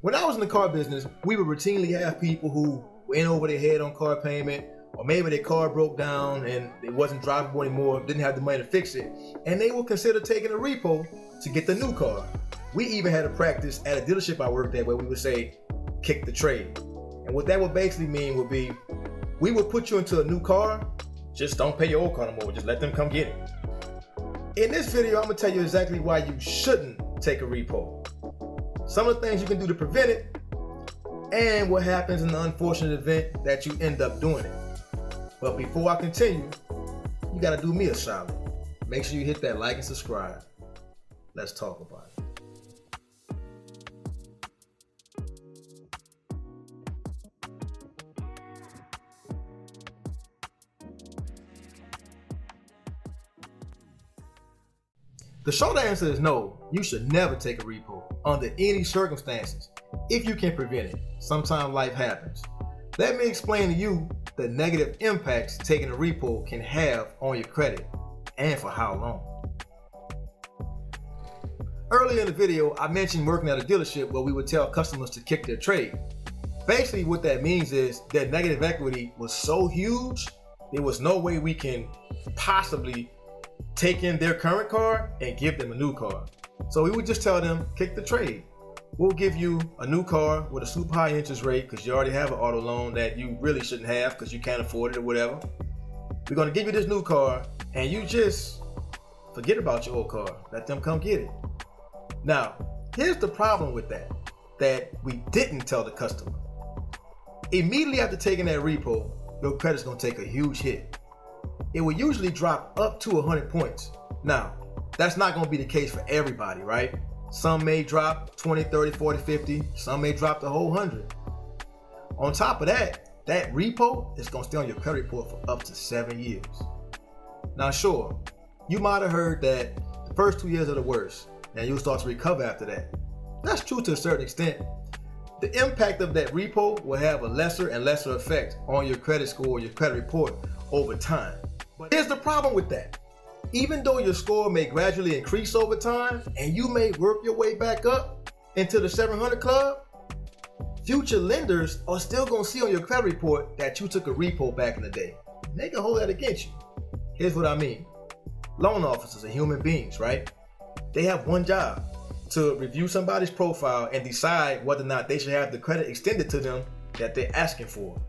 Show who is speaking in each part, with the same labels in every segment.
Speaker 1: When I was in the car business, we would routinely have people who were in over their head on car payment, or maybe their car broke down and it wasn't drivable anymore, didn't have the money to fix it, and they would consider taking a repo to get the new car. We even had a practice at a dealership I worked at where we would say, kick the trade. And what that would basically mean would be, we would put you into a new car, just don't pay your old car no more, just let them come get it. In this video, I'm gonna tell you exactly why you shouldn't take a repo, some of the things you can do to prevent it, and what happens in the unfortunate event that you end up doing it. But before I continue, you gotta do me a solid. Make sure you hit that like and subscribe. Let's talk about it. The short answer is no, you should never take a repo under any circumstances if you can prevent it. Sometimes life happens. Let me explain to you the negative impacts taking a repo can have on your credit and for how long. Earlier in the video, I mentioned working at a dealership where we would tell customers to kick their trade. Basically what that means is their negative equity was so huge, there was no way we can possibly take in their current car and give them a new car. So we would just tell them, kick the trade. We'll give you a new car with a super high interest rate because you already have an auto loan that you really shouldn't have because you can't afford it or whatever. We're gonna give you this new car and you just forget about your old car. Let them come get it. Now, here's the problem with that we didn't tell the customer. Immediately after taking that repo, your credit's gonna take a huge hit. It will usually drop up to 100 points. Now, that's not gonna be the case for everybody, right? Some may drop 20, 30, 40, 50. Some may drop the whole 100. On top of that repo is gonna stay on your credit report for up to 7 years. Now, sure, you might have heard that the first 2 years are the worst, and you'll start to recover after that. That's true to a certain extent. The impact of that repo will have a lesser and lesser effect on your credit score or your credit report over time. But here's the problem with that. Even though your score may gradually increase over time and you may work your way back up into the 700 club, future lenders are still gonna see on your credit report that you took a repo back in the day. And they can hold that against you. Here's what I mean. Loan officers are human beings, right? They have one job, to review somebody's profile and decide whether or not they should have the credit extended to them that they're asking for.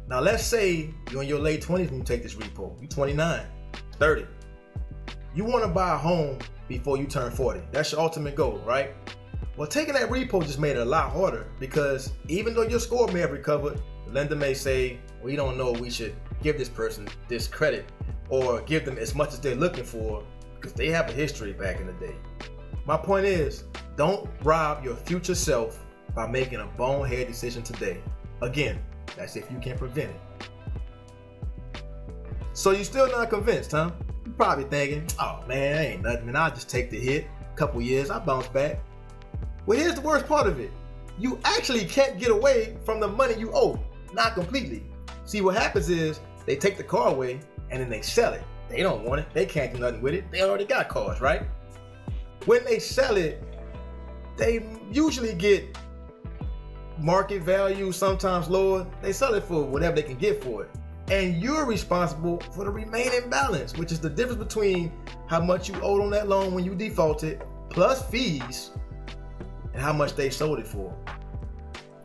Speaker 1: Now let's say you're in your late 20s when you take this repo. You're 29, 30. You want to buy a home before you turn 40. That's your ultimate goal, right? Well, taking that repo just made it a lot harder because even though your score may have recovered, the lender may say, we don't know, we should give this person this credit or give them as much as they're looking for because they have a history back in the day. My point is, don't rob your future self by making a bonehead decision today. Again, that's if you can prevent it. So you're still not convinced, huh? You're probably thinking, oh man, that ain't nothing, man. I'll just take the hit. Couple years, I'll bounce back. Well, here's the worst part of it. You actually can't get away from the money you owe. Not completely. See, what happens is they take the car away and then they sell it. They don't want it. They can't do nothing with it. They already got cars, right? When they sell it, they usually get market value, sometimes lower. They sell it for whatever they can get for it. And you're responsible for the remaining balance, which is the difference between how much you owed on that loan when you defaulted, plus fees, and how much they sold it for.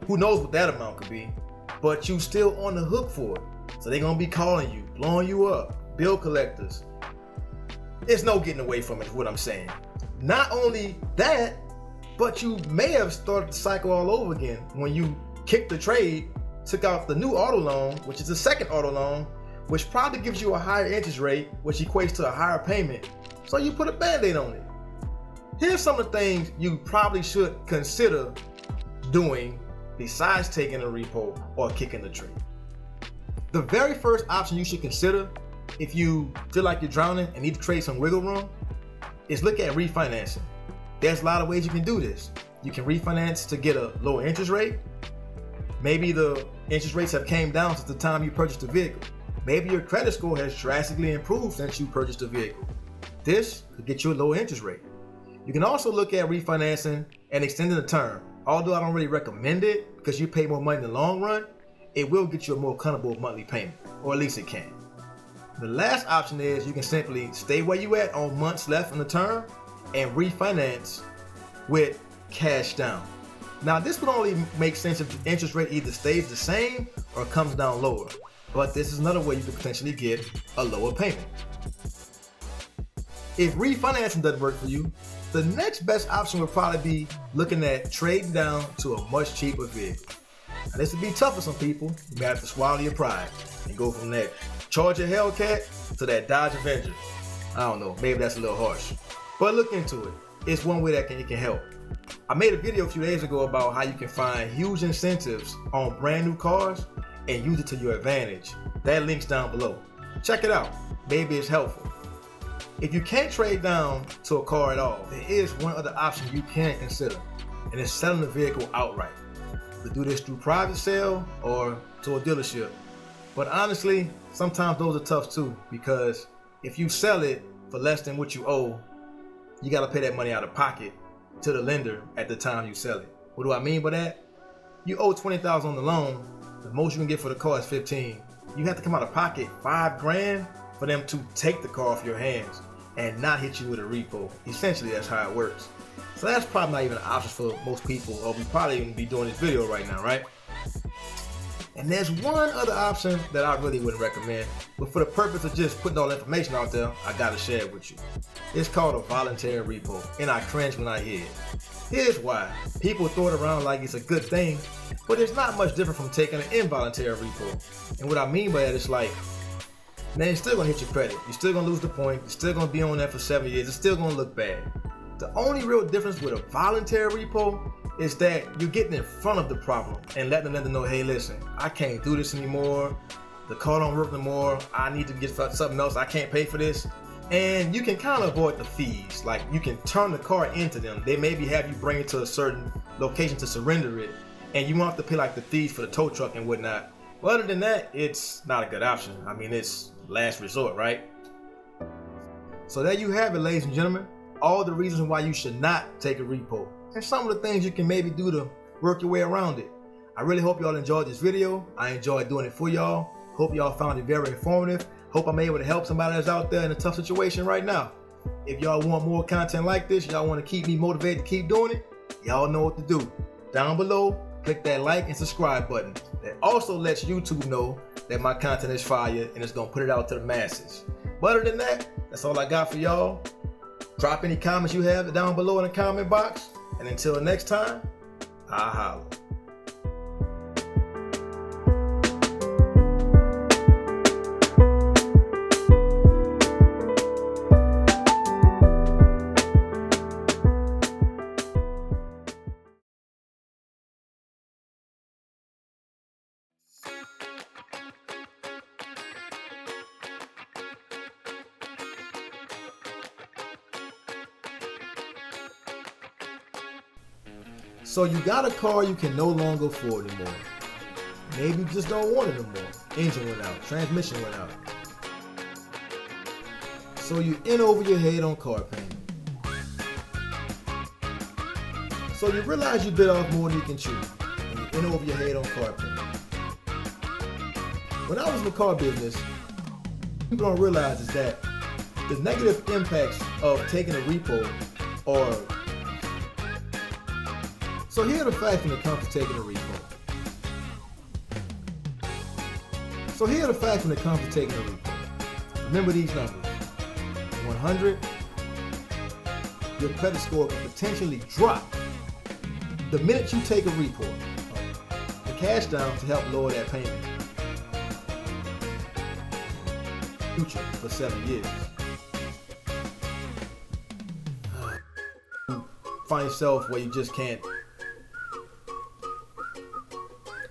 Speaker 1: Who knows what that amount could be, but you still on the hook for it. So they're gonna be calling you, blowing you up, bill collectors. There's no getting away from it, is what I'm saying. Not only that, but you may have started the cycle all over again when you kicked the trade, took out the new auto loan, which is the second auto loan, which probably gives you a higher interest rate, which equates to a higher payment. So you put a band-aid on it. Here's some of the things you probably should consider doing besides taking a repo or kicking the trade. The very first option you should consider if you feel like you're drowning and need to trade some wiggle room is look at refinancing. There's a lot of ways you can do this. You can refinance to get a lower interest rate. Maybe the interest rates have came down since the time you purchased the vehicle. Maybe your credit score has drastically improved since you purchased the vehicle. This could get you a lower interest rate. You can also look at refinancing and extending the term. although I don't really recommend it because you pay more money in the long run, it will get you a more comfortable monthly payment, or at least it can. The last option is you can simply stay where you at on months left in the term and refinance with cash down. Now this would only make sense if the interest rate either stays the same or comes down lower, but this is another way you could potentially get a lower payment. If refinancing doesn't work for you, the next best option would probably be looking at trading down to a much cheaper vehicle. Now this would be tough for some people. You might have to swallow your pride and go from that Charger Hellcat to that Dodge Avenger. I don't know, maybe that's a little harsh, but look into it. It's one way that it can help. I made a video a few days ago about how you can find huge incentives on brand new cars and use it to your advantage. That link's down below. Check it out. Maybe it's helpful. If you can't trade down to a car at all, there is one other option you can consider, and it's selling the vehicle outright. You do this through private sale or to a dealership. But honestly, sometimes those are tough too, because if you sell it for less than what you owe, you got to pay that money out of pocket to the lender at the time you sell it. What do I mean by that? You owe $20,000 on the loan. The most you can get for the car is $15,000. You have to come out of pocket $5,000 for them to take the car off your hands and not hit you with a repo. Essentially, that's how it works. So that's probably not even an option for most people, or we probably wouldn't be doing this video right now, right? And there's one other option that I really wouldn't recommend, but for the purpose of just putting all the information out there, I gotta share it with you. It's called a voluntary repo, and I cringe when I hear it. Here's why. People throw it around like it's a good thing, but it's not much different from taking an involuntary repo. And what I mean by that is like, man, it's still gonna hit your credit. You're still gonna lose the point. You're still gonna be on that for 7 years. It's still gonna look bad. The only real difference with a voluntary repo is that you're getting in front of the problem and letting them know, hey, listen, I can't do this anymore. The car don't work anymore. I need to get something else. I can't pay for this. And you can kind of avoid the fees. Like, you can turn the car into them. They maybe have you bring it to a certain location to surrender it, and you won't have to pay like the fees for the tow truck and whatnot. But other than that, it's not a good option. I mean, it's last resort, right? So there you have it, ladies and gentlemen. All the reasons why you should not take a repo, and some of the things you can maybe do to work your way around it. I really hope y'all enjoyed this video. I enjoyed doing it for y'all. Hope y'all found it very informative. Hope I'm able to help somebody that's out there in a tough situation right now. If y'all want more content like this, y'all want to keep me motivated to keep doing it, y'all know what to do. Down below, click that like and subscribe button. That also lets YouTube know that my content is fire and it's going to put it out to the masses. But other than that, that's all I got for y'all. Drop any comments you have down below in the comment box. And until next time, I'll holla. So you got a car you can no longer afford anymore. Maybe you just don't want it anymore. Engine went out, transmission went out. So you're in over your head on car payment. So you realize you bit off more than you can chew, and you're in over your head on car payment. When I was in the car business, people don't realize is that the negative impacts of taking a repo are. So here are the facts when it comes to taking a repo. Remember these numbers. 100, your credit score could potentially drop the minute you take a repo. The cash down to help lower that payment. Future for 7 years. Find yourself where you just can't.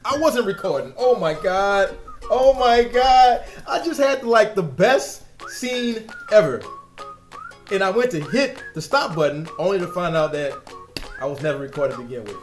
Speaker 1: I wasn't recording. Oh my God. I just had like the best scene ever. And I went to hit the stop button only to find out that I was never recording to begin with.